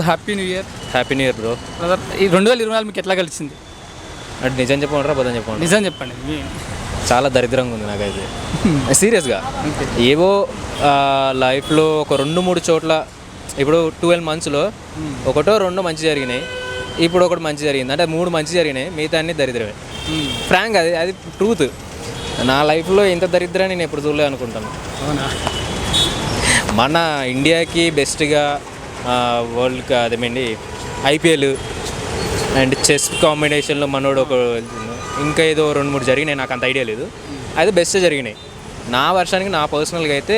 Happy new year. Happy new year bro. Brother, ఈ 2024 మీకు ఎట్లా కలిసింది? అంటే నిజం చెప్పమంటారా అబద్ధం చెప్పమంటారా? నిజం చెప్పండి. చాలా దరిద్రంగా ఉంది నాకైతే సీరియస్గా. ఏవో లైఫ్లో ఒక 2-3 చోట్ల ఇప్పుడు 12 మంత్స్లో ఒకటో రెండో మంచి జరిగినాయి, ఇప్పుడు ఒకటి మంచి జరిగింది, అంటే 3 మంచి జరిగినాయి, మిగతా అన్ని దరిద్రమే. ఫ్రాంక్, అది ట్రూత్. నా లైఫ్లో ఇంత దరిద్రాన్ని నేను ఎప్పుడు చూడలే అనుకుంటాను. అవునా? మన ఇండియాకి బెస్ట్గా వరల్డ్కి అదేమండి ఐపీఎల్ అండ్ చెస్ కాంబినేషన్లో మనోడు ఒక ఇంకా ఏదో 2-3 జరిగినాయి, నాకు అంత ఐడియా లేదు. అయితే బెస్ట్ జరిగినాయి. నా వర్షానికి నా పర్సనల్గా అయితే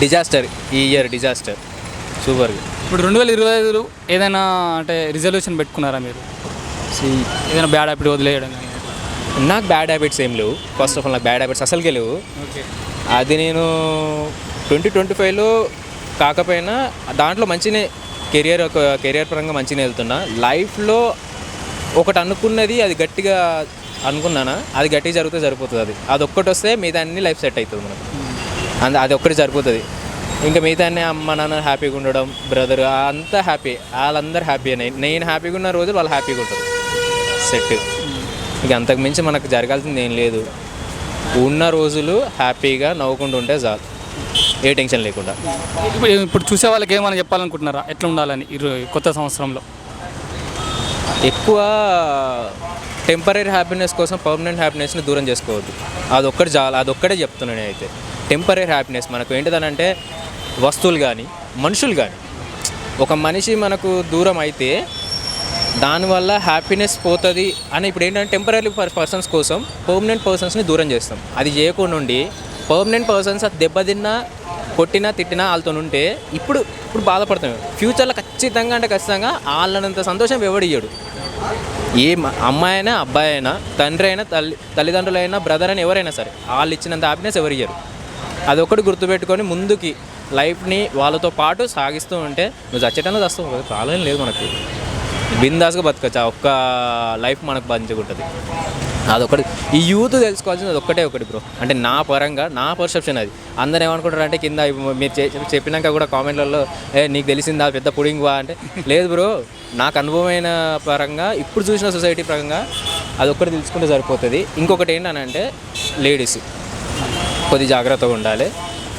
డిజాస్టర్, ఈ ఇయర్ డిజాస్టర్ సూపర్గా. ఇప్పుడు 2025 ఏదైనా అంటే రిజల్యూషన్ పెట్టుకున్నారా మీరు? ఏదైనా బ్యాడ్ హ్యాబిట్ వదిలేయడం కానీ? నాకు బ్యాడ్ హ్యాబిట్స్ ఏం లేవు. ఫస్ట్ ఆఫ్ ఆల్ నాకు బ్యాడ్ హ్యాబిట్స్ అసలుకే లేవు. ఓకే. అది నేను 2025లో కాకపోయినా దాంట్లో మంచినే కెరియర్ పరంగా మంచిగా వెళ్తున్నా. లైఫ్లో ఒకటి అనుకున్నది అది గట్టిగా అనుకున్నానా, అది గట్టిగా జరిగితే సరిపోతుంది. అది ఒక్కటి వస్తే మిగతా అన్ని లైఫ్ సెట్ అవుతుంది మనకు. అది ఒక్కటి సరిపోతుంది. ఇంకా మిగతా అన్నీ అమ్మ నాన్న హ్యాపీగా ఉండడం, బ్రదర్ అంతా హ్యాపీ, వాళ్ళందరూ హ్యాపీ అని నేను హ్యాపీగా ఉన్న రోజులు వాళ్ళు హ్యాపీగా ఉంటారు, సెట్. ఇక అంతకు మించి మనకు జరగాల్సింది ఏం లేదు. ఉన్న రోజులు హ్యాపీగా నవ్వుకుంటూ ఉంటే చాలు, ఏ టెన్షన్ లేకుండా. ఇప్పుడు చూసే వాళ్ళకి ఏమైనా చెప్పాలనుకుంటున్నారా ఎట్లా ఉండాలని కొత్త సంవత్సరంలో? ఎక్కువ టెంపరీ హ్యాపీనెస్ కోసం పర్మనెంట్ హ్యాపీనెస్ని దూరం చేసుకోవద్దు. అదొక్కడే చెప్తున్నాను నేను. అయితే టెంపరీ హ్యాపీనెస్ మనకు ఏంటిదనంటే వస్తువులు కానీ మనుషులు కానీ, ఒక మనిషి మనకు దూరం అయితే దానివల్ల హ్యాపీనెస్ పోతుంది అని. ఇప్పుడు ఏంటంటే టెంపరీ పర్సన్స్ కోసం పర్మనెంట్ పర్సన్స్ని దూరం చేస్తాం. అది చేయకుండా ఉండి పర్మనెంట్ పర్సన్స్ అది దెబ్బతిన్నా కొట్టినా తిట్టినా వాళ్ళతో ఉంటే ఇప్పుడు బాధపడతాం. ఫ్యూచర్లో ఖచ్చితంగా వాళ్ళనంత సంతోషం ఎవడియ్యడు. ఏ అమ్మాయి అయినా అబ్బాయి అయినా తండ్రి అయినా తల్లిదండ్రులైనా బ్రదర్ అయినా ఎవరైనా సరే వాళ్ళు ఇచ్చినంత హ్యాపీనెస్ ఎవరియ్యరు. అదొక్కటి గుర్తుపెట్టుకొని ముందుకి లైఫ్ని వాళ్ళతో పాటు సాగిస్తూ ఉంటే నువ్వు చచ్చేటన్నా చస్తావు, ప్రాబ్లం లేదు మనకు. బిందాస్గా బతకచ్చు. ఆ ఒక్క లైఫ్ మనకు మంచిగా ఉంటుంది. అదొకటి ఈ యూత్ తెలుసుకోవాల్సింది ఒకటి బ్రో. అంటే నా పరంగా నా పర్సెప్షన్ అది. అందరూ ఏమనుకుంటారు అంటే కింద మీరు చెప్పినాక కూడా కామెంట్లలో నీకు తెలిసిందా పెద్ద పుడింగ్ వా అంటే, లేదు బ్రో, నాకు అనుభవమైన పరంగా ఇప్పుడు చూసిన సొసైటీ పరంగా అదొక్కటి తెలుసుకుంటే సరిపోతుంది. ఇంకొకటి ఏంటనంటే లేడీస్ కొద్ది జాగ్రత్తగా ఉండాలి.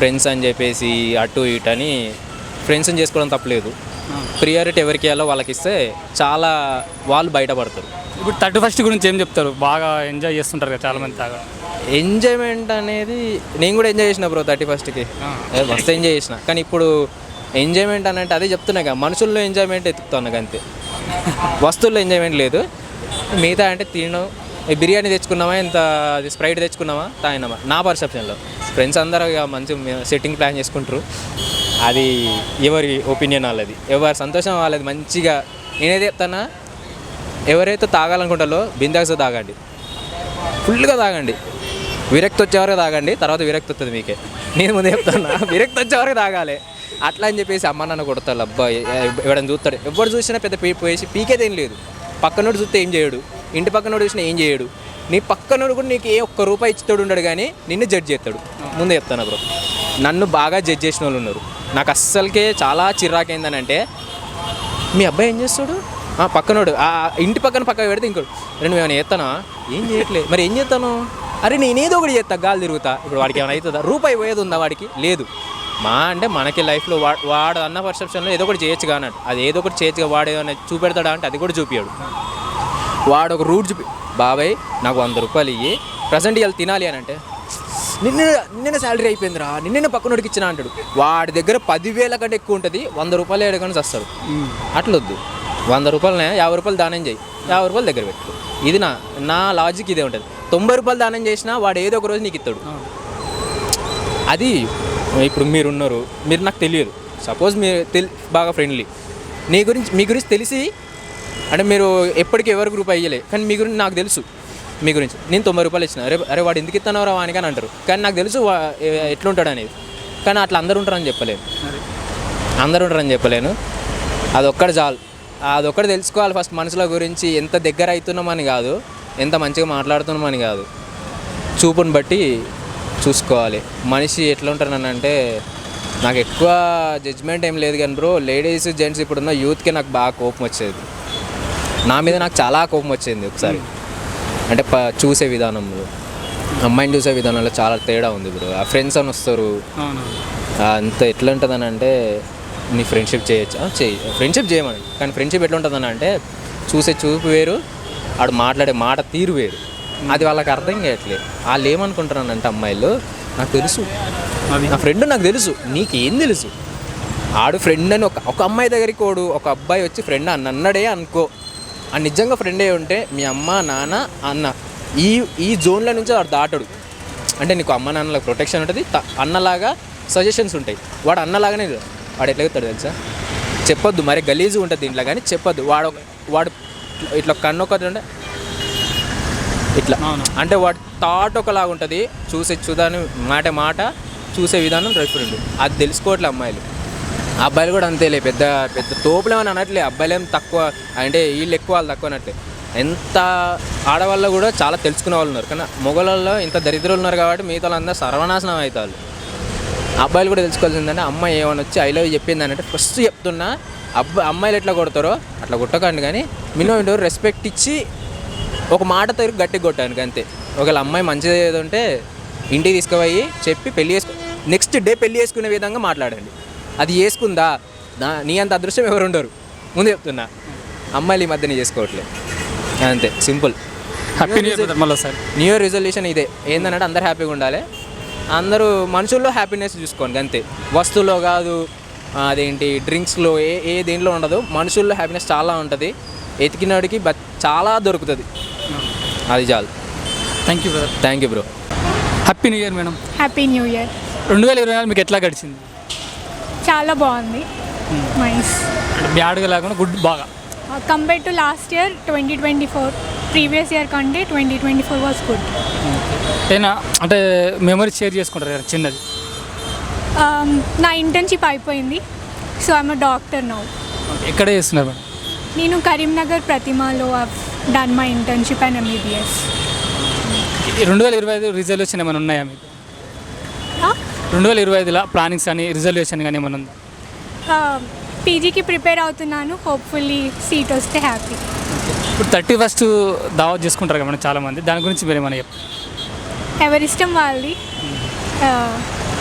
ఫ్రెండ్స్ అని చెప్పేసి అటు ఇటు అని ఫ్రెండ్స్ని చేసుకోవడం తప్పలేదు. ప్రియారిటీ ఎవరికి ఇవ్వాలో వాళ్ళకి ఇస్తే చాలా వాళ్ళు బయటపడతారు. ఇప్పుడు 31st గురించి ఏం చెప్తారు? బాగా ఎంజాయ్ చేస్తుంటారు కదా చాలామంది. ఎంజాయ్మెంట్ అనేది నేను కూడా ఎంజాయ్ చేసిన బ్రో 31స్ట్కి, మస్తు ఎంజాయ్ చేసిన. కానీ ఇప్పుడు ఎంజాయ్మెంట్ అని అంటే అదే చెప్తున్నా కదా, మనుషుల్లో ఎంజాయ్మెంట్ ఎత్తుకుతాను అంతే, వస్తువుల్లో ఎంజాయ్మెంట్ లేదు. మిగతా అంటే తినడం, బిర్యానీ తెచ్చుకున్నామా, ఇంత స్ప్రైట్ తెచ్చుకున్నామా, తాగినామా. నా పర్సెప్షన్లో ఫ్రెండ్స్ అందరూ ఇక మంచి సెట్టింగ్ ప్లాన్ చేసుకుంటారు. అది ఎవరి ఒపీనియన్ వాళ్ళది, ఎవరి సంతోషం వాళ్ళది. మంచిగా నేనేది చెప్తానా, ఎవరైతే తాగాలనుకుంటారో బిందాస్గా తాగండి, ఫుల్గా తాగండి. విరక్తి వచ్చేవరకు తాగండి, తర్వాత విరక్తి వస్తుంది మీకే. నేను ముందే చెప్తాను, విరక్తి వచ్చేవరకు తాగాలి. అట్లా అని చెప్పేసి అమ్మ నాన్న కొడతారు, అబ్బాయి ఎవడని చూస్తాడు. ఎవరు చూసినా పెద్ద పోయేసి పీకేదేం లేదు. పక్కనోడు చూస్తే ఏం చేయడు, ఇంటి పక్కనోడు చూసినా ఏం చేయడు. నీ పక్కనోడు కూడా నీకు ఒక్క రూపాయి ఇచ్చేవాడు ఉండడు, కానీ నిన్ను జడ్జ్ చేస్తాడు. ముందే చెప్తాను బ్రో, నన్ను బాగా జడ్జ్ చేసిన వాళ్ళు ఉన్నారు. నాకు అస్సలకే చాలా చిరాకైందనంటే, మీ అబ్బాయి ఏం చేస్తాడు, పక్కనోడు ఇంటి పక్కన పెడితే ఇంకోడు, రెండు ఏమైనా చేస్తానా, ఏం చేయట్లేదు, మరి ఏం చేస్తాను, అరే నేనేదో ఒకటి చేస్తా, గాలి తిరుగుతా. ఇప్పుడు వాడికి ఏమైనా అవుతుందా? రూపాయి పోయేది ఉందా వాడికి? లేదు. అంటే మనకి లైఫ్లో వాడు అన్న పర్సెప్షన్లో ఏదో ఒకటి చేయొచ్చు కానీ, అది ఏదో ఒకటి చేయొచ్చుగా. వాడు ఏమైనా చూపెడతాడా అంటే అది కూడా చూపించాడు. వాడు ఒక రూట్ బాబాయ్ నాకు 100 రూపాయలు ఇయ్యి, ప్రజెంట్ ఇవాళ తినాలి అని అంటే, నిన్న శాలరీ అయిపోయిందిరా, నిన్న పక్కనోడికి ఇచ్చిన అంటాడు. వాడి దగ్గర 10,000 కంటే ఎక్కువ ఉంటుంది, 100 రూపాయలు ఏడుకొని వస్తాడు. అట్లొద్దు. 100 రూపాయలనే 50 రూపాయలు దానం చేయి, 50 రూపాయలు దగ్గర పెట్టు. ఇది నా లాజిక్ ఇదే ఉంటుంది. 90 రూపాయలు దానం చేసినా వాడు ఏదో ఒక రోజు నీకు ఇస్తాడు. అది ఇప్పుడు మీరున్నారు, మీరు నాకు తెలియదు, సపోజ్ మీరు బాగా ఫ్రెండ్లీ, మీ గురించి తెలిసి అంటే మీరు ఎప్పటికీ ఎవరికి రూపాయి ఇవ్వలే, కానీ మీ గురించి నాకు తెలుసు. మీ గురించి నేను 90 రూపాయలు ఇచ్చిన, అరే వాడు ఎందుకు ఇస్తున్నారా అని కానీ అంటారు. కానీ నాకు తెలుసు ఎట్లుంటాడు అనేది. కానీ అట్లా అందరూ ఉంటారని చెప్పలేను. అదొక్కటి చాలు. అదొక్కటి తెలుసుకోవాలి ఫస్ట్. మనుషుల గురించి ఎంత దగ్గర అవుతున్నామని కాదు, ఎంత మంచిగా మాట్లాడుతున్నామని కాదు, చూపుని బట్టి చూసుకోవాలి. మనిషి ఎట్లా ఉంటారనంటే నాకు ఎక్కువ జడ్జ్మెంట్ ఏం లేదు కానీ బ్రో, లేడీస్ జెంట్స్ ఇప్పుడున్న యూత్కి నాకు బాగా కోపం వచ్చేది. నా మీద నాకు చాలా కోపం వచ్చింది ఒకసారి. అంటే చూసే విధానంలో, అమ్మాయిని చూసే విధానంలో చాలా తేడా ఉంది బ్రో. ఆ ఫ్రెండ్స్ అని వస్తారు, అంత ఎట్లా ఉంటుందని అంటే నీ ఫ్రెండ్షిప్ చేయొచ్చా, ఫ్రెండ్షిప్ చేయమని. కానీ ఫ్రెండ్షిప్ ఎట్లా ఉంటుందని అంటే చూసే చూపు వేరు, ఆడు మాట్లాడే మాట తీరు వేరు. అది వాళ్ళకి అర్థం కావట్లేదు. వాళ్ళు ఏమనుకుంటున్నానంటే అమ్మాయిలు, నాకు తెలుసు, నా ఫ్రెండ్ నాకు తెలుసు, నీకేం తెలుసు. ఆడు ఫ్రెండ్ అని ఒక అమ్మాయి దగ్గరికి ఒక అబ్బాయి వచ్చి ఫ్రెండ్ అన్నడే అనుకో, ఆ నిజంగా ఫ్రెండే ఉంటే మీ అమ్మ నాన్న అన్న ఈ జోన్ల నుంచి వాడు దాటడు. అంటే నీకు అమ్మ నాన్నలకు ప్రొటెక్షన్ ఉంటుంది, అన్నలాగా సజెషన్స్ ఉంటాయి. వాడు అన్నలాగానే వాడు ఎట్లా చెప్తాడు తెలుసా, చెప్పొద్దు మరి గలీజు ఉంటుంది దీంట్లో, కానీ చెప్పొద్దు. వాడు ఇట్లా కన్ను ఒకటి అంటే ఇట్లా, అంటే వాడు థాట్ ఒకలాగా ఉంటుంది, చూసే చూదాని మాట చూసే విధానం డిఫరెంట్. అది తెలుసుకోవట్లే అమ్మాయిలు. అబ్బాయిలు కూడా అంతేలే, పెద్ద పెద్ద తోపులేమని అనట్లే. అబ్బాయిలు ఏం తక్కువ అంటే వీళ్ళు ఎక్కువ వాళ్ళు తక్కువ అనట్లే. ఎంత ఆడవాళ్ళు కూడా చాలా తెలుసుకునే వాళ్ళు ఉన్నారు, కానీ మొగలలో ఇంత దరిద్రులు ఉన్నారు కాబట్టి మిగతా వాళ్ళందరూ సర్వనాశనం అవుతారు. అబ్బాయిలు కూడా తెలుసుకోవాల్సిందంటే అమ్మాయి ఏమైనా వచ్చి ఐ లవ్ చెప్పింది అంటే ఫస్ట్ చెప్తున్నా, అమ్మాయిలు ఎట్లా కొడతారో అట్లా కొట్టకండి, కానీ మినిమం రెస్పెక్ట్ ఇచ్చి ఒక మాట తిరిగి గట్టిగా కొట్టాను అంతే. ఒకవేళ అమ్మాయి మంచిది ఏదో ఉంటే ఇంటికి తీసుకుపోయి చెప్పి నెక్స్ట్ డే పెళ్లి చేసుకునే విధంగా మాట్లాడండి. అది చేసుకుందా నీ అంత అదృష్టం ఎవరు ఉండరు, ముందు చెప్తున్నా. అమ్మాయిలు ఈ మధ్యన చేసుకోవట్లేదు, అంతే సింపుల్. హ్యాపీ న్యూ ఇయర్ మళ్ళీ సార్. న్యూ ఇయర్ రిజల్యూషన్ ఇదే ఏంటంటే అందరు హ్యాపీగా ఉండాలి, అందరూ మనుషుల్లో హ్యాపీనెస్ చూసుకోండి అంతే. వస్తువులో కాదు, అదేంటి డ్రింక్స్లో ఏ దేంట్లో ఉండదు, మనుషుల్లో హ్యాపీనెస్ చాలా ఉంటుంది. ఎతికినాడికి చాలా దొరుకుతుంది, అది చాలు. Thank you brother. Thank you bro. Happy new year madam. Happy new year. 2024 మీకు ఎట్లా గడిచింది? చాలా బాగుంది, నైస్. బ్యాడ్గా లేకుండా గుడ్, బాగా. Compare to last year 2024, previous year కంటే 2024 వాజ్ గుడ్. ఏనా అంటే మెమరీ షేర్ చేసుకుంటారు కదా చిన్నది? నా ఇంటర్న్షిప్ అయిపోయింది, సో ఐఎమ్ డాక్టర్ నౌ. ఎక్కడే చేస్తున్నారు మేడం? నేను కరీంనగర్ ప్రతిమాలో done my internship and MBBS. 2025 resolution ఏమైనా ఉన్నాయా మీకు? 2025లో ప్లానింగ్స్ కానీ రిజల్యూషన్ కానీ ఏమైనా ఉందా? పీజీకి ప్రిపేర్ అవుతున్నాను, హోప్ఫుల్లీ సీట్ వస్తే హ్యాపీ. ఇప్పుడు 31st దావత్ చేసుకుంటారు కదా మనం చాలామంది, దాని గురించి మీరు ఏమైనా చెప్పండి. ఎవరిష్టం వాళ్ళది,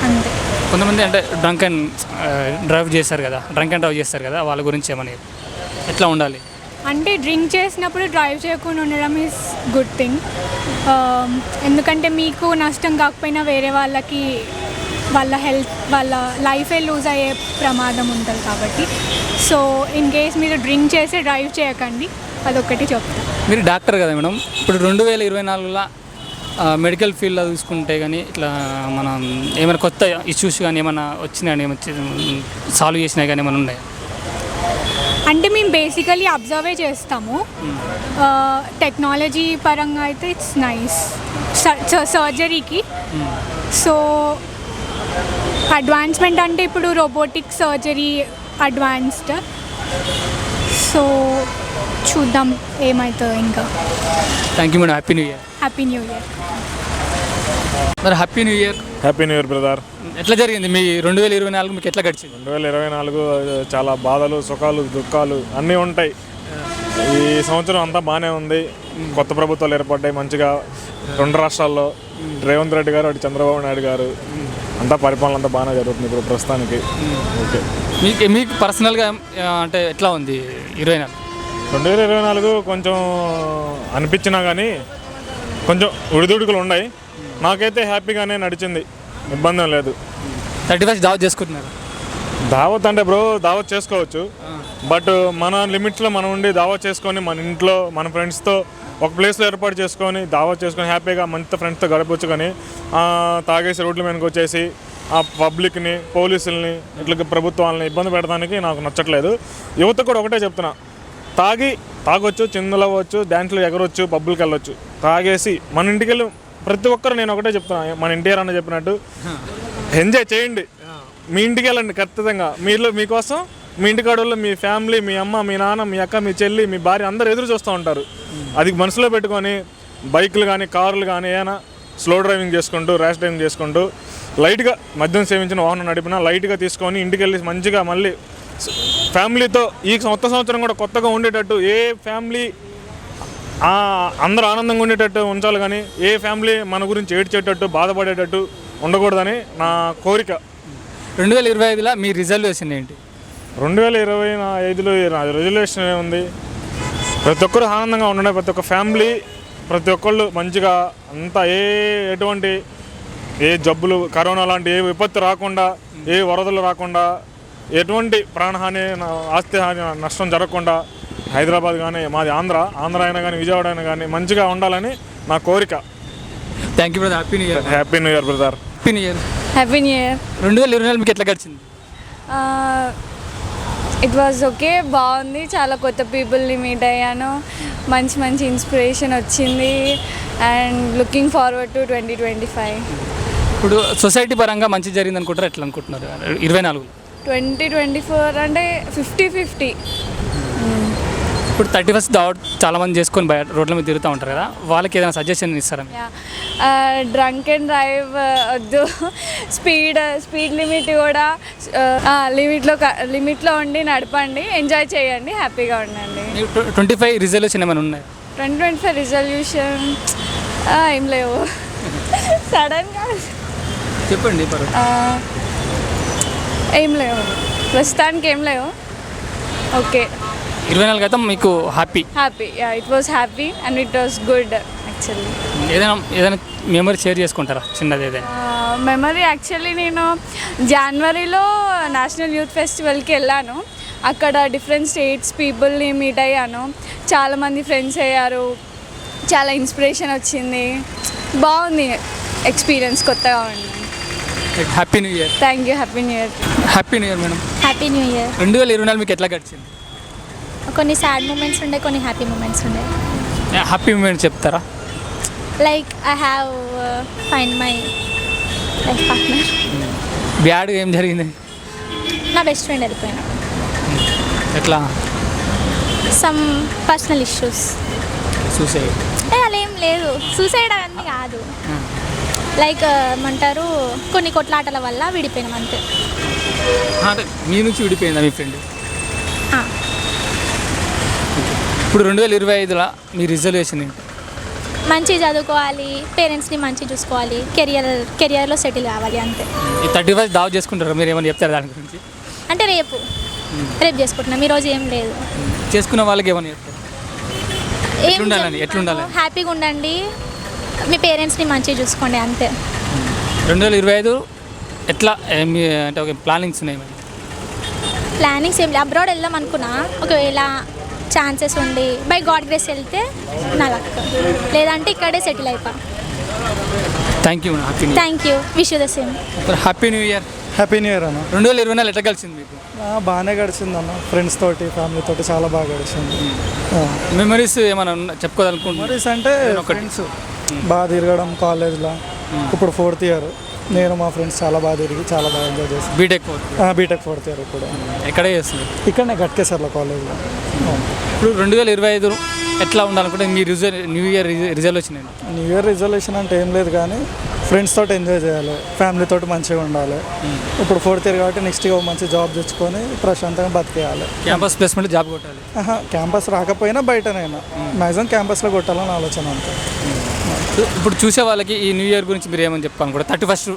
అంతే. కొంతమంది అంటే డ్రంక్ అండ్ డ్రైవ్ చేస్తారు కదా, వాళ్ళ గురించి ఏమైనా ఎట్లా ఉండాలి? అంటే డ్రింక్ చేసినప్పుడు డ్రైవ్ చేయకుండా ఉండడం ఈజ్ గుడ్ థింగ్. ఎందుకంటే మీకు నష్టం కాకపోయినా వేరే వాళ్ళకి వాళ్ళ హెల్త్, వాళ్ళ లైఫే లూజ్ అయ్యే ప్రమాదం ఉంటుంది కాబట్టి, సో ఇన్ కేస్ మీరు డ్రింక్ చేసి డ్రైవ్ చేయకండి, అదొక్కటి చెప్తాను. మీరు డాక్టర్ కదా మేడం, ఇప్పుడు 2024లో మెడికల్ ఫీల్డ్లో చూసుకుంటే కానీ ఇట్లా మనం ఏమైనా కొత్త ఇష్యూస్ కానీ ఏమైనా వచ్చినాయని, సాల్వ్ చేసినాయి కానీ ఏమైనా ఉన్నాయి? అంటే మేము బేసికలీ అబ్జర్వే చేస్తాము. టెక్నాలజీ పరంగా అయితే ఇట్స్ నైస్ సర్జరీకి. సో అడ్వాన్స్మెంట్ అంటే ఇప్పుడు రోబోటిక్ సర్జరీ అడ్వాన్స్డ్, సో చూద్దాం ఏమవుతుందో ఇంకా. Thank you madam. Happy new year. Happy new year. మరి happy new year. Happy new year brother. ఎట్లా జరిగింది మీ 2024 మీకు ఎట్లా గడిచింది? 2024 చాలా బాధలు, సుఖాలు, దుఃఖాలు అన్నీ ఉంటాయి. ఈ సంవత్సరం అంతా బాగానే ఉంది. కొత్త ప్రభుత్వాలు ఏర్పడ్డాయి మంచిగా 2 రాష్ట్రాల్లో. రేవంత్ రెడ్డి గారు, అటు చంద్రబాబు నాయుడు గారు, అంతా పరిపాలన అంతా బాగానే జరుగుతుంది ఇప్పుడు ప్రస్తుతానికి. ఓకే, మీకు పర్సనల్గా అంటే ఎట్లా ఉంది 2024 కొంచెం అనిపించినా కానీ కొంచెం ఉడిదుడుకులు ఉన్నాయి. నాకైతే హ్యాపీగానే నడిచింది, ఇబ్బంది లేదు. 31st దావత్ చేసుకుంటున్నారు? దావత్ అంటే బ్రో దావత్ చేసుకోవచ్చు, బట్ మన లిమిట్స్లో మనం ఉండి దావత్ చేసుకొని మన ఇంట్లో మన ఫ్రెండ్స్తో ఒక ప్లేస్లో ఏర్పాటు చేసుకొని దావత్ చేసుకొని హ్యాపీగా మంచి ఫ్రెండ్స్తో గడపచ్చు. కానీ తాగేసి రోడ్ల మీదకి వచ్చేసి ఆ పబ్లిక్ని, పోలీసుల్ని, ఇట్లా ప్రభుత్వాలని ఇబ్బంది పెడడానికి నాకు నచ్చట్లేదు. యువతకు కూడా ఒకటే చెప్తున్నా, తాగొచ్చు, చిందులవ్వచ్చు, డ్యాన్స్లు ఎగరొచ్చు, పబ్బులకి వెళ్ళొచ్చు. తాగేసి మన ఇంటికి వెళ్ళి ప్రతి ఒక్కరు నేను ఒకటే చెప్తున్నా, మన ఎన్టీఆర్ అన్న చెప్పినట్టు ఎంజాయ్ చేయండి. మీ ఇంటికి వెళ్ళండి ఖచ్చితంగా. మీకోసం మీ ఇంటికాడల్లో మీ ఫ్యామిలీ, మీ అమ్మ, మీ నాన్న, మీ అక్క, మీ చెల్లి, మీ భార్య అందరూ ఎదురు చూస్తూ ఉంటారు. అది మనసులో పెట్టుకొని బైకులు కానీ కార్లు కానీ ఏమైనా స్లో డ్రైవింగ్ చేసుకుంటూ, ర్యాష్ డ్రైవింగ్ చేసుకుంటూ లైట్గా మద్యం సేవించిన వాహనం నడిపినా లైట్గా తీసుకొని ఇంటికి వెళ్ళి మంచిగా మళ్ళీ ఫ్యామిలీతో ఈ కొత్త సంవత్సరం కూడా కొత్తగా ఉండేటట్టు ఏ ఫ్యామిలీ అందరూ ఆనందంగా ఉండేటట్టు ఉంచాలి, కానీ ఏ ఫ్యామిలీ మన గురించి ఏడ్చేటట్టు బాధపడేటట్టు ఉండకూడదని నా కోరిక. 2025లో మీ రిజల్యూషన్ ఏంటి? 2025లో నా రిజల్యూషన్ ఏముంది, ప్రతి ఒక్కరు ఆనందంగా ఉండండి, ప్రతి ఒక్క ఫ్యామిలీ ప్రతి ఒక్కళ్ళు మంచిగా అంతా ఎటువంటి ఏ జబ్బులు కరోనా లాంటి ఏ విపత్తు రాకుండా, ఏ వరదలు రాకుండా, ఎటువంటి ప్రాణహాని ఆస్తి హాని నష్టం జరగకుండా హైదరాబాద్ కానీ మాది ఆంధ్ర అయినా కానీ విజయవాడ అయినా కానీ మంచిగా ఉండాలని నా కోరిక. Thank you brother. Happy new year. Happy new year brother. Happy new year. Happy new year. 2024 మీకు ఎట్లా గడిచింది? ఇట్ వాజ్ ఓకే, బాగుంది. చాలా కొత్త పీపుల్ని మీట్ అయ్యాను, మంచి మంచి ఇన్స్పిరేషన్ వచ్చింది. And looking forward to 2025. ఇప్పుడు సొసైటీ పరంగా మంచి జరిగింది అనుకుంటారు, ఎట్లా అనుకుంటున్నారు 24? 2024 అంటే 50-50. ఇప్పుడు 31st దావత్ చాలామంది చేసుకొని బయట రోడ్ల మీద తిరుగుతూ ఉంటారు కదా, వాళ్ళకి ఏదైనా సజెషన్ ఇస్తారా? డ్రంక్ అండ్ డ్రైవ్ వద్దు, స్పీడ్ లిమిట్ కూడా లిమిట్లో ఉండి నడపండి, ఎంజాయ్ చేయండి, హ్యాపీగా ఉండండి. 25 రిజల్యూషన్ ఏమైనా ఉన్నాయి? 2025 రిజల్యూషన్ ఏం లేవు. సడన్గా చెప్పండి. ఏం లేవు, ప్రస్తుతానికి ఏం లేవు. ఓకే, 24 అయితే మీకు happy? It was happy and it was good actually. ఏదైనా మెమరీ షేర్ చేసుకుంటారా చిన్నది ఏదైనా? మెమరీ యాక్చువల్లీ నేను జనవరిలో నేషనల్ యూత్ ఫెస్టివల్కి వెళ్ళాను. అక్కడ డిఫరెంట్ స్టేట్స్ పీపుల్ని మీట్ అయ్యాను, చాలామంది ఫ్రెండ్స్ అయ్యారు, చాలా ఇన్స్పిరేషన్ వచ్చింది, బాగుంది ఎక్స్పీరియన్స్, కొత్తగా ఉంది. Happy new year. Thank you. Happy new year. Happy new year madam. Happy new year. 2024 మీకు ఎట్లా గడిచింది? కొన్ని సాడ్ మూమెంట్స్ ఉండే, కొన్ని హ్యాపీ మూమెంట్స్ ఉండే. హ్యాపీ మూమెంట్ చెప్తారా? Like I have find my life partner. Bad ఏం జరిగింది? నా బెస్ట్ ఫ్రెండ్ వెళ్ళిపోయినా. ఎట్లా? Some personal issues. సూసైడ్? అలా ఏం లేదు, సూసైడ్ అవన్నీ కాదు. లైక్ ఏమంటారు, కొన్ని కొట్లాటల వల్ల విడిపోయినాం అంతే. అంటే మీ నుంచి విడిపోయిందా మీ ఫ్రెండ్? ఇప్పుడు 2025లో మీ రిజల్యూషన్ ఏంటి? మంచి చదువుకోవాలి, పేరెంట్స్ని మంచి చూసుకోవాలి, కెరియర్లో సెటిల్ కావాలి అంతే. ఈ 31st దావత్ చేసుకుంటారా? మీరు ఏమైనా చెప్తారా దాని గురించి? అంటే రేపు చేసుకుంటున్నాం, ఈరోజు ఏం లేదు. చేసుకున్న వాళ్ళకి ఏమైనా చెప్తారు? ఎట్లుండాలి? హ్యాపీగా ఉండండి, మీ పేరెంట్స్ని మంచిగా చూసుకోండి అంతే. 2025 ఎట్లా అంటే ఒక ప్లానింగ్స్ ఉన్నాయి? ప్లానింగ్స్ ఏం లేదు, అబ్రాడ్ వెళ్దాం అనుకున్నా. ఒకవేళ ఛాన్సెస్ ఉండి బై గాడ్ గ్రేస్ వెళ్తే నా లక్, లేదంటే ఇక్కడే సెటిల్ అయిపో. Thank you. Thank you. Wish you the same. Happy new year. Happy new year అన్న. 2024 ఎట్లా కలిసింది మీకు? బాగానే గడిచింది అన్న, ఫ్రెండ్స్ తోటి ఫ్యామిలీ తోటి చాలా బాగా గడిచింది. మెమరీస్ ఏమైనా చెప్పుకోవాలనుకుంటున్నారు? మెమరీస్ అంటే ఫ్రెండ్స్ బాగా తిరగడం కాలేజ్లో. ఇప్పుడు 4th ఇయర్, నేను మా ఫ్రెండ్స్ చాలా బాగా తిరిగి చాలా బాగా ఎంజాయ్ చేస్తాను. బీటెక్ 4th ఇయర్ ఇప్పుడు ఎక్కడే చేస్తుంది? ఇక్కడనే గట్కేసర్లో కాలేజ్లో. ఇప్పుడు 2025 ఎట్లా ఉండాలనుకుంటే మీ new year resolution? New year resolution అంటే ఏం లేదు, కానీ ఫ్రెండ్స్ తోటి ఎంజాయ్ చేయాలి, ఫ్యామిలీ తోటి మంచిగా ఉండాలి. ఇప్పుడు 4th ఇయర్ కాబట్టి నెక్స్ట్ ఇయర్ మంచి జాబ్ తెచ్చుకొని ప్రశాంతంగా బతికేయాలి. క్యాంపస్ ప్లేస్మెంట్ జాబ్ కొట్టాలి. క్యాంపస్ రాకపోయినా బయటనైనా మ్యాక్సిమం క్యాంపస్లో కొట్టాలని ఆలోచన అంతే. ఇప్పుడు చూసే వాళ్ళకి ఈ న్యూ ఇయర్ గురించి మీరు ఏమని చెప్పాను కూడా 31st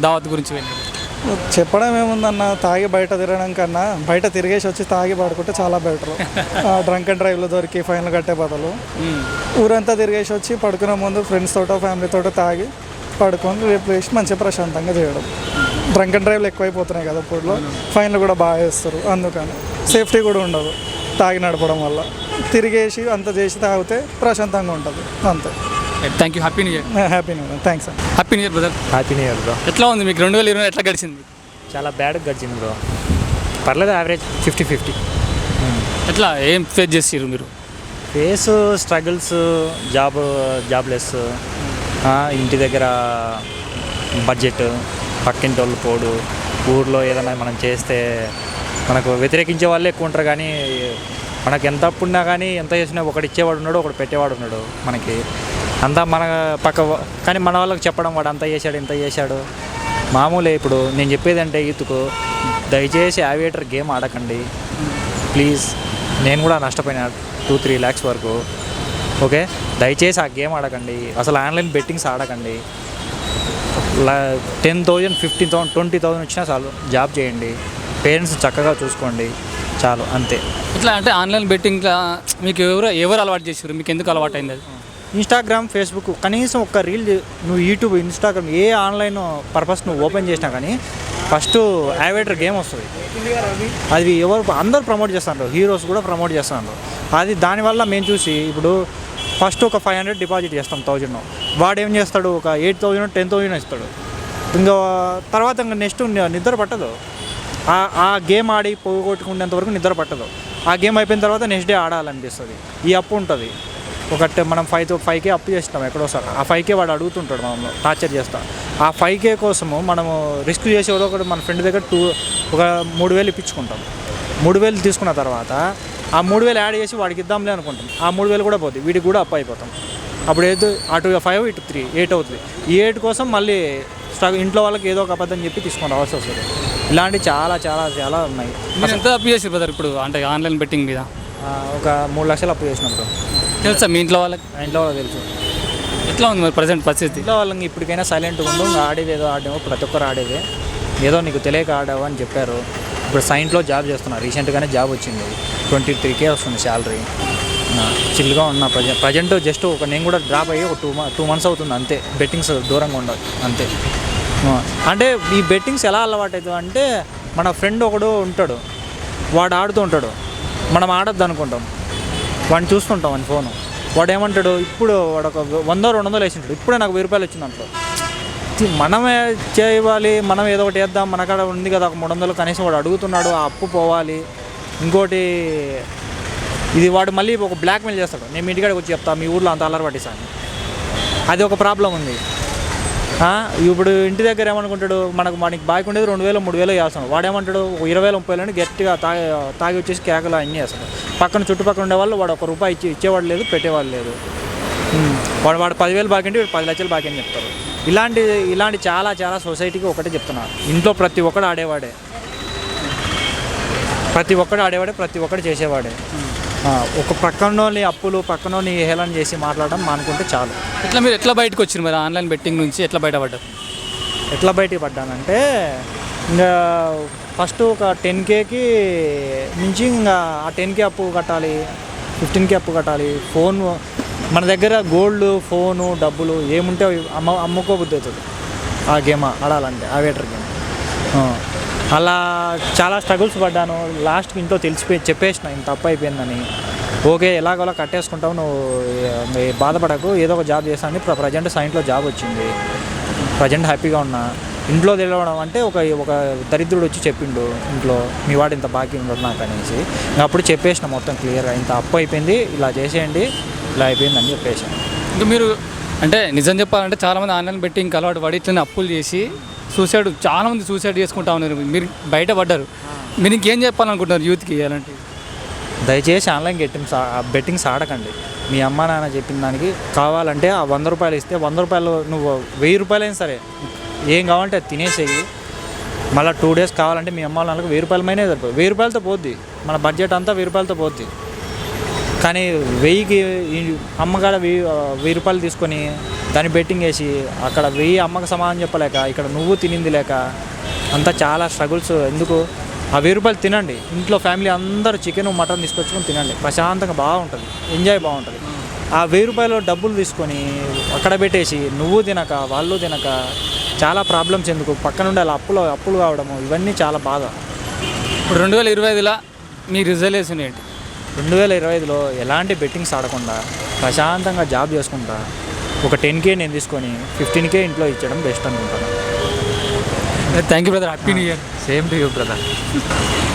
దావత్ గురించి చెప్పడం ఏముందన్న, తాగి బయట తిరగడం కన్నా బయట తిరిగేసి వచ్చి తాగి పడుకుంటే చాలా బెటర్. డ్రంక్ అండ్ డ్రైవ్లో దొరికి ఫైన్లు కట్టే బదులు ఊరంతా తిరిగేసి వచ్చి పడుకునే ముందు ఫ్రెండ్స్ తోటో ఫ్యామిలీ తోటో తాగి పడుకొని రేపు వేసి మంచిగా ప్రశాంతంగా చేయడం. డ్రంక్ అండ్ డ్రైవ్లు ఎక్కువైపోతున్నాయి కదా ఇప్పుడులో, ఫైన్లు కూడా బాగా వేస్తారు, అందుకని సేఫ్టీ కూడా ఉండదు తాగి నడపడం వల్ల. తిరిగేసి అంత చేసి తాగితే ప్రశాంతంగా ఉంటుంది అంతే. Thank you. Happy new year. Happy new year. Thanks అండి. Happy new year brother. Happy new year bro. ఎట్లా ఉంది మీకు 2024 ఎట్లా గడిచింది? చాలా బ్యాడ్గా గడిచింది బ్రో, పర్లేదు, యావరేజ్ 50-50. ఎట్లా ఏం ఫేస్ చేసారు మీరు? స్ట్రగుల్స్, జాబ్లెస్, ఇంటి దగ్గర బడ్జెట్, పక్కింటి వాళ్ళు పోడు, ఊర్లో ఏదైనా మనం చేస్తే మనకు వ్యతిరేకించే వాళ్ళే ఎక్కువ ఉంటారు, కానీ మనకు ఎంత అప్పున్నా కానీ ఎంత చేసినా ఒకటి ఇచ్చేవాడు ఉన్నాడు, ఒకటి పెట్టేవాడు ఉన్నాడు మనకి. అంతా మన కానీ మన వాళ్ళకి చెప్పడం వాడు అంత చేశాడు ఇంత చేశాడు మామూలే. ఇప్పుడు నేను చెప్పేది అంటే యూత్కు దయచేసి యావియేటర్ గేమ్ ఆడకండి ప్లీజ్. నేను కూడా నష్టపోయినా 2-3 lakhs వరకు. ఓకే, దయచేసి ఆ గేమ్ ఆడకండి. అసలు ఆన్లైన్ బెట్టింగ్స్ ఆడకండి. 10,000, 15,000, 20,000 వచ్చినా చాలు, జాబ్ చేయండి, పేరెంట్స్ చక్కగా చూసుకోండి, చాలు, అంతే. ఇట్లా అంటే ఆన్లైన్ బెట్టింగ్ మీకు ఎవరు అలవాటు చేసారు, మీకు ఎందుకు అలవాటు అయింది అది? ఇన్స్టాగ్రామ్, ఫేస్బుక్, కనీసం ఒక రీల్ నువ్వు యూట్యూబ్, ఇన్స్టాగ్రామ్ ఏ ఆన్లైన్ పర్పస్ నువ్వు ఓపెన్ చేసినా కానీ ఫస్ట్ యావియేటర్ గేమ్ వస్తుంది. అది అందరూ ప్రమోట్ చేస్తున్నారు, హీరోస్ కూడా ప్రమోట్ చేస్తున్నారు. అది దానివల్ల మేము చూసి ఇప్పుడు ఫస్ట్ ఒక 500 డిపాజిట్ చేస్తాం 1000. వాడు ఏం చేస్తాడు, ఒక 8,000, 10,000 ఇస్తాడు. ఇంకా తర్వాత ఇంకా నెక్స్ట్ నిద్ర పట్టదు. ఆ గేమ్ ఆడి పోగొట్టుకునేంత వరకు నిద్ర పట్టదు. ఆ గేమ్ అయిపోయిన తర్వాత నెక్స్ట్ డే ఆడాలనిపిస్తుంది. ఈ అప్పు ఉంటుంది, మనం 5K అప్పు చేస్తాం ఎక్కడోసారి. ఆ 5K వాడు అడుగుతుంటాడు, మనం టార్చర్ చేస్తాం. ఆ 5K కోసము మనము రిస్క్ చేసి ఒకటి మన ఫ్రెండ్ దగ్గర ఒక 3,000 ఇప్పించుకుంటాం. 3,000 తీసుకున్న తర్వాత ఆ 3,000 యాడ్ చేసి వాడికి ఇద్దాంలే అనుకుంటాం. ఆ 3,000 కూడా పోతుంది, వీడికి కూడా అప్పు అయిపోతాం. అప్పుడు ఏదో అటు 5 ఇటు 3 8 అవుతుంది. ఈ 8 కోసం మళ్ళీ ఇంట్లో వాళ్ళకి ఏదో ఒక అబద్ధం చెప్పి తీసుకొని రావాల్సి వస్తుంది. ఇలాంటివి చాలా చాలా చాలా ఉన్నాయి. మీరు ఎంత అప్పు చేసారు బ్రదర్ ఇప్పుడు అంటే ఆన్లైన్ బెట్టింగ్ మీద? ఒక 3 లక్షలు అప్పు చేసినప్పుడు. తెలుసా మీ ఇంట్లో వాళ్ళకి? ఇంట్లో వాళ్ళకి తెలుసు. ఎట్లా ఉంది మరి ప్రజెంట్ పరిస్థితి? ఇంట్లో వాళ్ళకి ఇప్పటికైనా సైలెంట్గా ఉండు, ఆడేది ఏదో ఆడేమో, ప్రతి ఒక్కరు ఆడేదే, ఏదో నీకు తెలియక ఆడావు అని చెప్పారు. ఇప్పుడు సైంట్లో జాబ్ చేస్తున్నా, రీసెంట్గానే జాబ్ వచ్చింది, 23K వస్తుంది శాలరీ. చిల్గా ఉన్నా ప్రజెంట్. జస్ట్ నేను కూడా డ్రాప్ అయ్యి ఒక 2 months అవుతుంది అంతే. బెట్టింగ్స్ దూరంగా ఉండదు అంతే. అంటే ఈ బెట్టింగ్స్ ఎలా అలవాటు అవుతుంది అంటే, మన ఫ్రెండ్ ఒకడు ఉంటాడు, వాడు ఆడుతూ ఉంటాడు, మనం ఆడొద్దు అనుకుంటాం, వాడిని చూస్తుంటాం అని ఫోను. వాడు ఏమంటాడు, ఇప్పుడు వాడు ఒక 100-200 వేసింటాడు, ఇప్పుడే నాకు 1000 రూపాయలు వచ్చింది అంటాడు. మనమే చేయాలి, మనం ఏదో ఒకటి వేద్దాం, మన కాడ ఉంది కదా ఒక 300, కనీసం వాడు అడుగుతున్నాడు, ఆ అప్పు పోవాలి. ఇంకోటి ఇది వాడు మళ్ళీ ఒక బ్లాక్మెయిల్ చేస్తాడు, నేను మీ ఇంటికాడికి వచ్చి చెప్తా, మీ ఊర్లో అంత అల్లరి పట్టిస్తాను. అది ఒక ప్రాబ్లం ఉంది. ఇప్పుడు ఇంటి దగ్గర ఏమనుకుంటాడు, మనకి బాగా ఉండేది 2,000-3,000 వేస్తాడు. వాడు ఏమంటాడు, 20,000-30,000 అని గట్టిగా తాగి వచ్చేసి కేకలు అన్నీ వేస్తాడు. పక్కన చుట్టుపక్కల ఉండేవాళ్ళు వాడు 1 రూపాయి ఇచ్చేవాడు లేదు, పెట్టేవాడు లేదు. వాడు 10,000 బాకీ అంటే 10 లక్షలు బాకీ అని చెప్తారు. ఇలాంటి చాలా చాలా సొసైటీకి ఒకటే చెప్తున్నారు. ఇంట్లో ప్రతి ఒక్కడు ఆడేవాడే, ప్రతి ఒక్కడు చేసేవాడే. ఒక పక్కనోని అప్పులు, పక్కనోని హేళన చేసి మాట్లాడడం మానుకుంటే చాలు. ఇట్లా మీరు ఎట్లా బయటకు వచ్చారు మరి ఆన్లైన్ బెట్టింగ్ నుంచి ఎట్లా బయటపడ్డారు? ఎట్లా బయటికి పడ్డానంటే, ఇంకా ఫస్ట్ ఒక 10Kకి నుంచి ఇంకా ఆ 10K అప్పు కట్టాలి, 15K అప్పు కట్టాలి. ఫోన్ మన దగ్గర గోల్డ్, ఫోను, డబ్బులు ఏముంటే అమ్ముకోబుద్ధి అవుతుంది ఆ గేమ్ ఆడాలంటే, యావియేటర్ గేమ్. అలా చాలా స్ట్రగుల్స్ పడ్డాను. లాస్ట్కి ఇంట్లో చెప్పేసిన ఇంత తప్పు అయిపోయిందని. ఓకే, ఎలాగోలా కట్టేసుకుంటావు, నువ్వు బాధపడకు, ఏదో ఒక జాబ్ చేస్తాను. ప్రజెంట్ సైంట్లో జాబ్ వచ్చింది, ప్రజెంట్ హ్యాపీగా ఉన్నా. ఇంట్లో తెలియడం అంటే ఒక దరిద్రుడు వచ్చి చెప్పిండు ఇంట్లో, మీ వాడు ఇంత బాకీ ఉండదు నాకు అనేసి. అప్పుడు చెప్పేసిన మొత్తం క్లియర్గా, ఇంత అప్పు అయిపోయింది, ఇలా చేసేయండి, ఇలా అయిపోయింది అని చెప్పేసాను. ఇంకా మీరు అంటే నిజం చెప్పాలంటే చాలామంది ఆన్లైన్ బెట్టింగ్ అలవాటు పడి ఇట్లనే అప్పులు చేసి చాలామంది సూసైడ్ చేసుకుంటా ఉన్నారు. మీరు బయటపడ్డారు, మీరు ఇంకేం చెప్పాలనుకుంటున్నారు యూత్కి అలాంటి? దయచేసి ఆన్లైన్ బెట్టింగ్స్ ఆడకండి. మీ అమ్మ నాన్న చెప్పిన దానికి కావాలంటే ఆ 100 రూపాయలు ఇస్తే 100 రూపాయలు నువ్వు 1000 రూపాయలైనా సరే ఏం కావాలంటే అది తినేసేయి. మళ్ళీ 2 days కావాలంటే మీ అమ్మ నాన్నకు 1000 రూపాయల మైనే సరిపోదు. 1000 రూపాయలతో పోద్ది, మన బడ్జెట్ అంతా 1000 రూపాయలతో పోద్ది. కానీ 1000కి అమ్మకాడ 1000 రూపాయలు తీసుకొని దాన్ని బెట్టింగ్ వేసి అక్కడ 1000 అమ్మకు సమానం చెప్పలేక ఇక్కడ నువ్వు తినింది లేక అంతా చాలా స్ట్రగుల్స్. ఎందుకు ఆ 1000 రూపాయలు తినండి, ఇంట్లో ఫ్యామిలీ అందరూ చికెన్ మటన్ తీసుకొచ్చుకొని తినండి, ప్రశాంతంగా బాగుంటుంది, ఎంజాయ్ బాగుంటుంది. ఆ 1000 రూపాయలు డబ్బులు తీసుకొని అక్కడ పెట్టేసి నువ్వు తినక వాళ్ళు తినక చాలా ప్రాబ్లమ్స్. ఎందుకు పక్కన ఉండే అలా అప్పులు కావడము, ఇవన్నీ చాలా బాధ. ఇప్పుడు 2025లో మీ రిజల్యూషన్ ఏంటి? 2025లో ఎలాంటి బెట్టింగ్స్ ఆడకుండా ప్రశాంతంగా జాబ్ చేసుకుంటా ఒక 10K నేను తీసుకొని 15K ఇంట్లో ఇచ్చడం బెస్ట్ అనుకుంటాను. Thank you brother, happy new year. Same to you brother.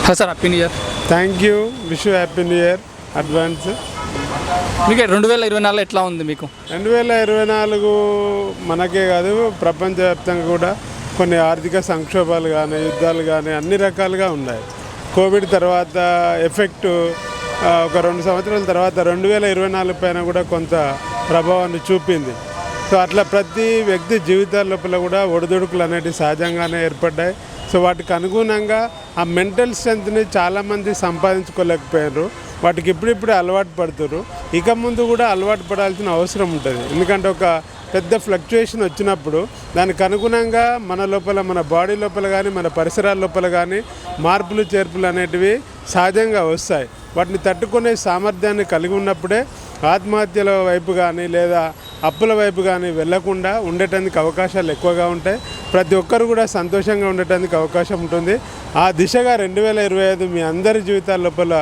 Hello sir, happy new year. Thank you, wish you happy new year advance. మీకు 2024 ఎట్లా ఉంది? మీకు 2024 మనకే కాదు ప్రపంచవ్యాప్తంగా కూడా కొన్ని ఆర్థిక సంక్షోభాలు కానీ యుద్ధాలు కానీ అన్ని రకాలుగా ఉన్నాయి. కోవిడ్ తర్వాత ఎఫెక్ట్ ఒక 2 సంవత్సరాల తర్వాత 2024 పైన కూడా కొంత ప్రభావాన్ని చూపింది. సో అట్లా ప్రతి వ్యక్తి జీవితాల లోపల కూడా ఒడిదుడుకులు అనేటివి సహజంగానే ఏర్పడ్డాయి. సో వాటికి అనుగుణంగా ఆ మెంటల్ స్ట్రెంత్ని చాలామంది సంపాదించుకోలేకపోయారు. వాటికి ఇప్పుడిప్పుడే అలవాటు పడుతున్నారు. ఇక ముందు కూడా అలవాటు పడాల్సిన అవసరం ఉంటుంది. ఎందుకంటే ఒక పెద్ద ఫ్లక్చుయేషన్ వచ్చినప్పుడు దానికి అనుగుణంగా మన లోపల, మన బాడీ లోపల కానీ, మన పరిసరాల లోపల కానీ మార్పులు చేర్పులు అనేటివి సహజంగా వస్తాయి. వాటిని తట్టుకునే సామర్థ్యాన్ని కలిగి ఉన్నప్పుడే ఆత్మహత్యల వైపు కానీ లేదా అప్పుల వైపు కానీ వెళ్లకుండా ఉండటానికి అవకాశాలు ఎక్కువగా ఉంటాయి. ప్రతి ఒక్కరు కూడా సంతోషంగా ఉండటానికి అవకాశం ఉంటుంది. ఆ దిశగా 2025 మీ అందరి జీవితాల లోపల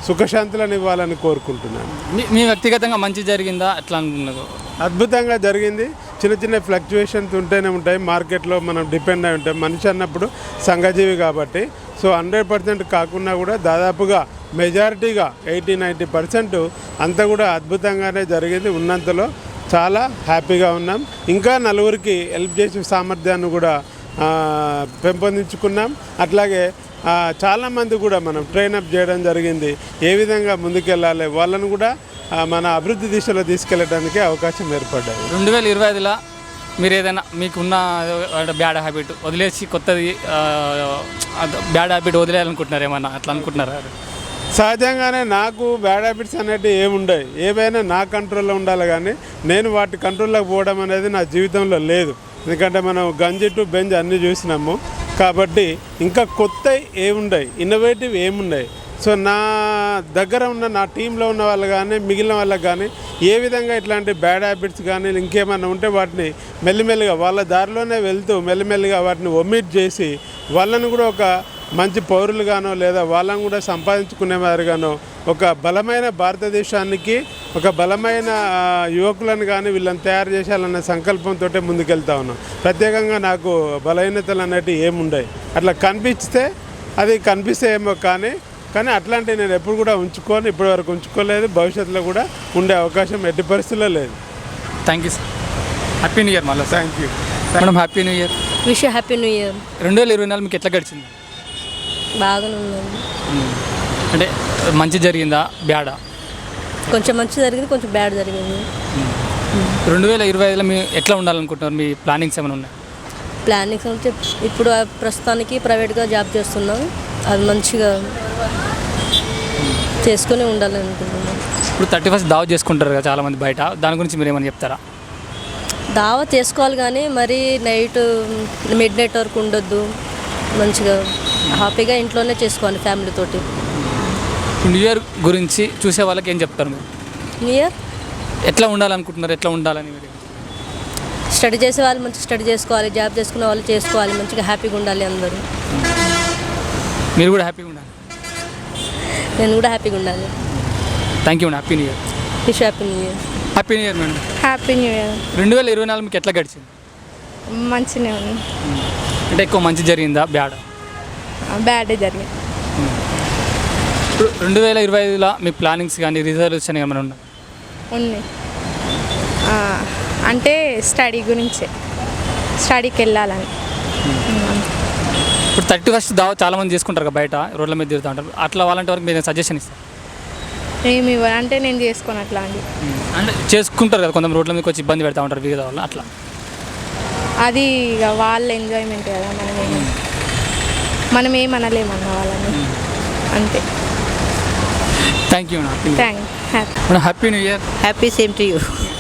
సుఖశాంతులను ఇవ్వాలని కోరుకుంటున్నాను. మీ వ్యక్తిగతంగా మంచి జరిగిందా ఎట్లా అనుకున్నారు? అద్భుతంగా జరిగింది. చిన్న చిన్న ఫ్లక్చుయేషన్స్ ఉంటూనే ఉంటాయి. మార్కెట్లో మనం డిపెండ్ అయి ఉంటాం. మనిషి అన్నప్పుడు సంఘజీవి కాబట్టి. సో 100% కాకుండా కూడా దాదాపుగా మెజారిటీగా 80-90% అంతా కూడా అద్భుతంగానే జరిగింది. ఉన్నంతలో చాలా హ్యాపీగా ఉన్నాం. ఇంకా నలుగురికి హెల్ప్ చేసే సామర్థ్యాన్ని కూడా పెంపొందించుకున్నాం. అట్లాగే చాలామంది కూడా మనం ట్రైనప్ చేయడం జరిగింది. ఏ విధంగా ముందుకెళ్ళాలి వాళ్ళను కూడా మన అభివృద్ధి దిశలో తీసుకెళ్ళడానికి అవకాశం ఏర్పడ్డాయి. 2025లో మీరు ఏదైనా మీకున్న బ్యాడ్ హ్యాబిట్ వదిలేసి కొత్తది బ్యాడ్ హ్యాబిట్ వదిలేయాలనుకుంటున్నారు ఏమన్నా అట్లా అనుకుంటున్నారా? సహజంగానే నాకు బ్యాడ్ హ్యాబిట్స్ అనేవి ఏముండవు. ఏవైనా నా కంట్రోల్లో ఉండాలి కానీ నేను వాటి కంట్రోల్లోకి పోవడం అనేది నా జీవితంలో లేదు. ఎందుకంటే మనం గంజి టు బెంజ్ అన్నీ చూసినాము కాబట్టి ఇంకా కొత్త ఏముండవు, ఇన్నోవేటివ్ ఏముండవు. సో నా దగ్గర ఉన్న నా టీంలో ఉన్న వాళ్ళు కానీ మిగిలిన వాళ్ళకి కానీ ఏ విధంగా ఇట్లాంటి బ్యాడ్ హ్యాబిట్స్ కానీ ఇంకేమైనా ఉంటే వాటిని మెల్లిమెల్లిగా వాళ్ళ దారిలోనే వెళ్తూ మెల్లిమెల్లిగా వాటిని ఒమిట్ చేసి వాళ్ళని కూడా ఒక మంచి పౌరులుగానో లేదా వాళ్ళని కూడా సంపాదించుకునేవారుగానో ఒక బలమైన భారతదేశానికి ఒక బలమైన యువకులను కానీ వీళ్ళని తయారు చేయాలన్న సంకల్పంతో ముందుకెళ్తా ఉన్నాం. ప్రత్యేకంగా నాకు బలహీనతలు అనేటివి ఏముండవు. అట్లా కనిపిస్తే అది కనిపిస్తే ఏమో కానీ అట్లాంటివి నేను ఎప్పుడు కూడా ఇప్పటివరకు ఉంచుకోలేదు. భవిష్యత్తులో కూడా ఉండే అవకాశం ఎట్టి పరిస్థితుల్లో లేదు. Thank you sir. Happy new year మళ్ళీ. Thank you madam. Happy new year. Wish happy new year. 2024 మీకు ఎట్లా గడిచింది? బాగానే ఉందండి. అంటే మంచి జరిగిందా బ్యాడా? కొంచెం మంచి జరిగింది, కొంచెం బ్యాడ్ జరిగింది. 2025లో మీరు ఎట్లా ఉండాలనుకుంటున్నారు? మీ ప్లానింగ్స్ ఏమైనా ఉన్నాయి? ప్లానింగ్స్ అంటే ఇప్పుడు ప్రస్తుతానికి ప్రైవేట్గా జాబ్ చేస్తున్నాం. అది మంచిగా చేసుకొని ఉండాలని అనుకుంటున్నాం. ఇప్పుడు 31st దావత్ చేసుకుంటారు కదా చాలామంది బయట, దాని గురించి మీరు ఏమైనా చెప్తారా? దావత్ చేసుకోవాలి కానీ మరీ నైట్ మిడ్ నైట్ వరకు ఉండొద్దు. మంచిగా హ్యాపీగా ఇంట్లోనే చేసుకోవాలి ఫ్యామిలీతోటి. న్యూ ఇయర్ గురించి చూసే వాళ్ళకి ఏం చెప్తారు మీరు? న్యూ ఇయర్ ఎట్లా ఉండాలనుకుంటున్నారు? ఎట్లా ఉండాలని మీరు? స్టడీ చేసే వాళ్ళు మంచిగా స్టడీ చేసుకోవాలి, జాబ్ చేసుకునే వాళ్ళు చేసుకోవాలి, మంచిగా హ్యాపీగా ఉండాలి అందరూ. మీరు కూడా హ్యాపీగా ఉండాలి. నేను కూడా హ్యాపీగా ఉండాలి. Thank you madam. Happy new year. Wish happy new year. Happy new year madam. Happy new year. 2024 మీకు ఎట్లా గడిచింది? మంచిగానే ఉంది. అంటే ఎక్కువ మంచి జరిగిందా బ్యాడ్? బ్యాడే జరిగింది. ఇప్పుడు 2025లో మీ ప్లానింగ్స్ కానీ రిజల్యూషన్ ఏమైనా ఉన్నాయి? ఉన్నాయి. అంటే స్టడీ గురించే, స్టడీకి వెళ్ళాలని. ఇప్పుడు 31st దావత్ చాలామంది చేసుకుంటారు కదా బయట, రోడ్ల మీద తిరుగుతూ ఉంటారు. అట్లా వాళ్ళంటి వరకు మీరు సజెషన్ ఇస్తారు? ఏమి ఇవ్వాలి అంటే నేను చేసుకోను అట్లా అండి. అంటే చేసుకుంటారు కదా కొంతమంది, రోడ్ల మీదకి వచ్చి ఇబ్బంది పెడతా ఉంటారు వివిధ వాళ్ళు. అట్లా అది ఇక వాళ్ళ ఎంజాయ్మెంట్ కదా, మనం ఏమనలేమన్నా వాళ్ళని. అంతే. Thank you madam. Happy. Happy new year. Happy same to you.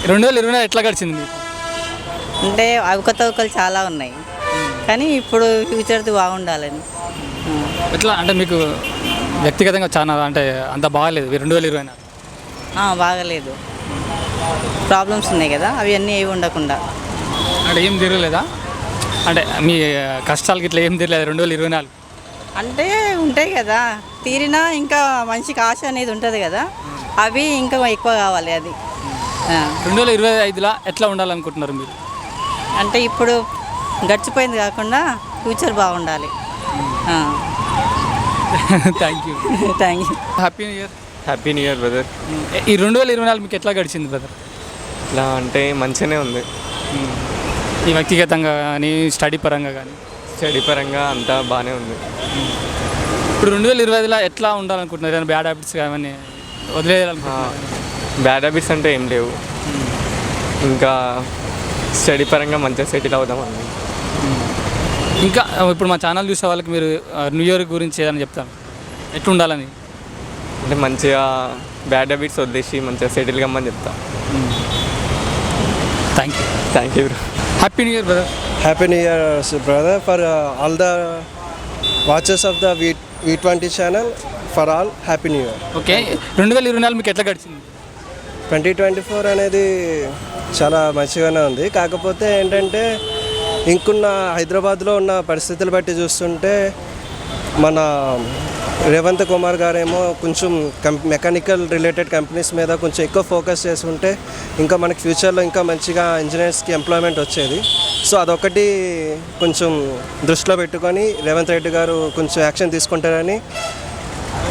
2024 ఎట్లా గడిచింది మీకు? అంటే అవకతవకలు చాలా ఉన్నాయి కానీ ఇప్పుడు ఫ్యూచర్ది బాగుండాలని. ఎట్లా అంటే మీకు వ్యక్తిగతంగా చాలా అంటే అంత బాగాలేదు 2024? బాగలేదు, ప్రాబ్లమ్స్ ఉన్నాయి కదా, అవి అన్నీ ఏవి ఉండకుండా. అంటే ఏం తిరగలేదా? అంటే మీ కష్టాలకి ఇట్లా ఏం తిరగలేదు 2024? అంటే ఉంటాయి కదా, తీరినా ఇంకా మనిషికి ఆశ అనేది ఉంటుంది కదా, అవి ఇంకా ఎక్కువ కావాలి. అది 2025లో ఎట్లా ఉండాలనుకుంటున్నారు మీరు? అంటే ఇప్పుడు గడిచిపోయింది కాకుండా ఫ్యూచర్ బాగుండాలి. Thank you. Thank you. Happy new year. Happy new year brother. ఈ 2024 మీకు ఎట్లా గడిచింది బ్రదర్? ఇలా అంటే మంచిగానే ఉంది. ఈ వ్యక్తిగతంగా కానీ స్టడీ పరంగా కానీ? స్టడీ పరంగా అంతా బాగానే ఉంది. ఇప్పుడు 2025లో ఎట్లా ఉండాలనుకుంటున్నారు? ఏదైనా బ్యాడ్ హ్యాబిట్స్ కానీ వదిలేయాలనుకుంటున్నారు? బ్యాడ్ హ్యాబిట్స్ అంటే ఏం లేవు. ఇంకా స్టడీ పరంగా మంచిగా సెటిల్ అవుదామని. ఇంకా ఇప్పుడు మా ఛానల్ చూసే వాళ్ళకి మీరు న్యూ ఇయర్ గురించి ఏదైనా చెప్తాను, ఎట్లుండాలని? అంటే మంచిగా బ్యాడ్ హ్యాబిట్స్ వదిలేసి మంచిగా సెటిల్ కమ్మని చెప్తా. Thank you. Happy new year brother. Happy New Year, brother, for all the watchers of the V20 channel. For all, Happy New Year. Okay, 2024 మీకు ఎట్లా గడిచింది? 2024 అనేది చాలా మంచిగానే ఉంది. కాకపోతే ఏంటంటే ఇంకున్న హైదరాబాద్లో ఉన్న పరిస్థితులు బట్టి చూస్తుంటే మన రేవంత్ కుమార్ గారేమో కొంచెం మెకానికల్ రిలేటెడ్ కంపెనీస్ మీద కొంచెం ఎక్కువ ఫోకస్ చేసుకుంటే ఇంకా మనకి ఫ్యూచర్లో ఇంకా మంచిగా ఇంజనీర్స్కి ఎంప్లాయ్మెంట్ వచ్చేది. సో అదొకటి కొంచెం దృష్టిలో పెట్టుకొని రేవంత్ రెడ్డి గారు కొంచెం యాక్షన్ తీసుకుంటారని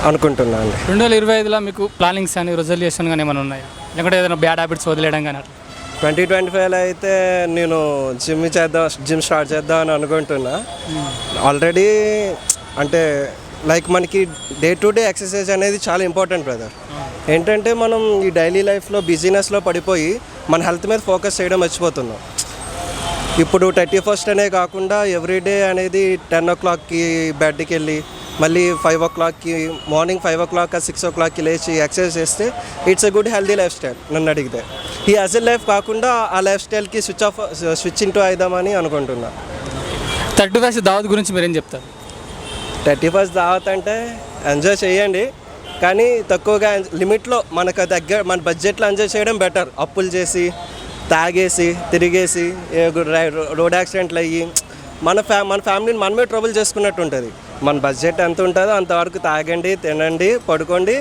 అనుకుంటున్నాను. 2025లో మీకు ప్లానింగ్స్ కానీ రిజల్యూషన్ కానీ ఏమైనా ఉన్నాయా, లేకుంటే ఏదైనా బ్యాడ్ హ్యాబిట్స్ వదిలేయడం కానీ అట్లా? 2025లో అయితే నేను జిమ్ స్టార్ట్ చేద్దాం అని అనుకుంటున్నా. ఆల్రెడీ అంటే లైక్ మనకి డే టు డే ఎక్సర్సైజ్ అనేది చాలా ఇంపార్టెంట్ బ్రదర్. ఏంటంటే మనం ఈ డైలీ లైఫ్లో బిజీనెస్లో పడిపోయి మన హెల్త్ మీద ఫోకస్ చేయడం మర్చిపోతున్నాం. ఇప్పుడు 31st అనే కాకుండా ఎవ్రీడే అనేది 10 o'clockకి బెడ్కి వెళ్ళి మళ్ళీ 5 o'clockకి మార్నింగ్ 5 o'clock 6 o'clockకి లేచి ఎక్సర్సైజ్ చేస్తే it's a good healthy life style నన్ను అడిగితే. ఈ అసలు లైఫ్ కాకుండా ఆ లైఫ్ స్టైల్కి స్విచ్ ఇంటూ అయిదామని అనుకుంటున్నా. 31st దావత్ గురించి మీరేం చెప్తారు? 31st దావత్ అంటే ఎంజాయ్ చేయండి, కానీ తక్కువగా లిమిట్లో మనకు దగ్గర మన బడ్జెట్లో ఎంజాయ్ చేయడం బెటర్. అప్పులు చేసి తాగేసి తిరిగేసి రోడ్ యాక్సిడెంట్లు అయ్యి మన ఫ్యామిలీని మనమే ట్రబుల్ చేసుకున్నట్టు ఉంటుంది. మన బడ్జెట్ ఎంత ఉంటుందో అంతవరకు తాగండి, తినండి, పడుకోండి.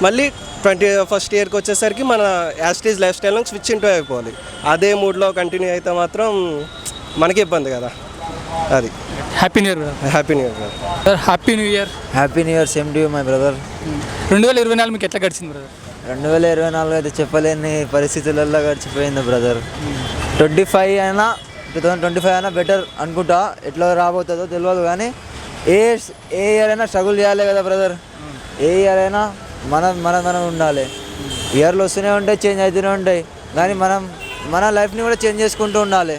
మళ్ళీ 21st ఇయర్కి వచ్చేసరికి మన యాస్టీజ్ లైఫ్ స్టైల్ నుంచి స్విచ్ ఇంటూ అయిపోవాలి. అదే మూడ్లో కంటిన్యూ అయితే మాత్రం మనకి ఇబ్బంది కదా. అది happy new year. Happy new year. Happy new year. Happy new year. Same to you my brother. 2024 మీకు ఎట్లా గడిచింది బ్రదర్? 2024 అయితే చెప్పలేని పరిస్థితులలో గడిచిపోయింది బ్రదర్. 2025 అయినా బెటర్ అనుకుంటా. ఎట్లా రాబోతుందో తెలియదు, కానీ ఏ ఇయర్ అయినా స్ట్రగుల్ చేయాలి కదా బ్రదర్. ఏ ఇయర్ అయినా మనం ఉండాలి. ఇయర్లు వస్తూనే ఉంటాయి, చేంజ్ అవుతూనే ఉంటాయి, కానీ మన లైఫ్ని కూడా చేంజ్ చేసుకుంటూ ఉండాలి.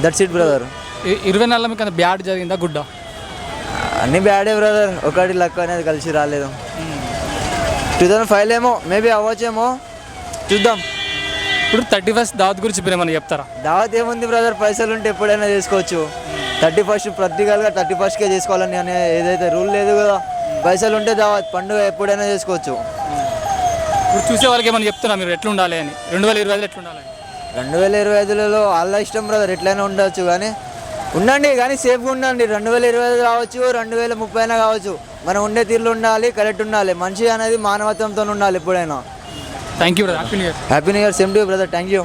That's it brother. 24లో మీకు బ్యాడ్ జరిగిందా గుడ్డా? అన్నీ బ్యాడే బ్రదర్. ఒకటి లక్ అనేది కలిసి రాలేదు. 2005 ఏమో మేబీ అవ్వచ్చేమో, చూద్దాం. ఇప్పుడు 31st దావత్ గురించి మీరు ఏమైనా చెప్తారా? దావత్ ఏముంది బ్రదర్, పైసలు ఉంటే ఎప్పుడైనా చేసుకోవచ్చు. 31st ప్రాక్టికల్గా 31stకే చేసుకోవాలని అనే ఏదైతే రూల్ లేదు కదా. పైసలు ఉంటే దావత్ పండుగ ఎప్పుడైనా చేసుకోవచ్చు. ఇప్పుడు చూసే వాళ్ళకి ఏమైనా చెప్తున్నా మీరు ఎట్లా ఉండాలి అని? 2025లో ఎట్లా ఉండాలి? 2025లో వాళ్ళ ఇష్టం బ్రదర్, ఎట్లయినా ఉండవచ్చు, కానీ ఉండండి, కానీ సేఫ్గా ఉండండి. 2025 కావచ్చు, 2030 అయినా కావచ్చు, మనం ఉండే తీరులో ఉండాలి, కరెక్ట్ ఉండాలి. మనిషి అనేది మానవత్వంతో ఉండాలి ఎప్పుడైనా. Thank you brother. Happy new year. Happy new year. Same to you brother. Thank you.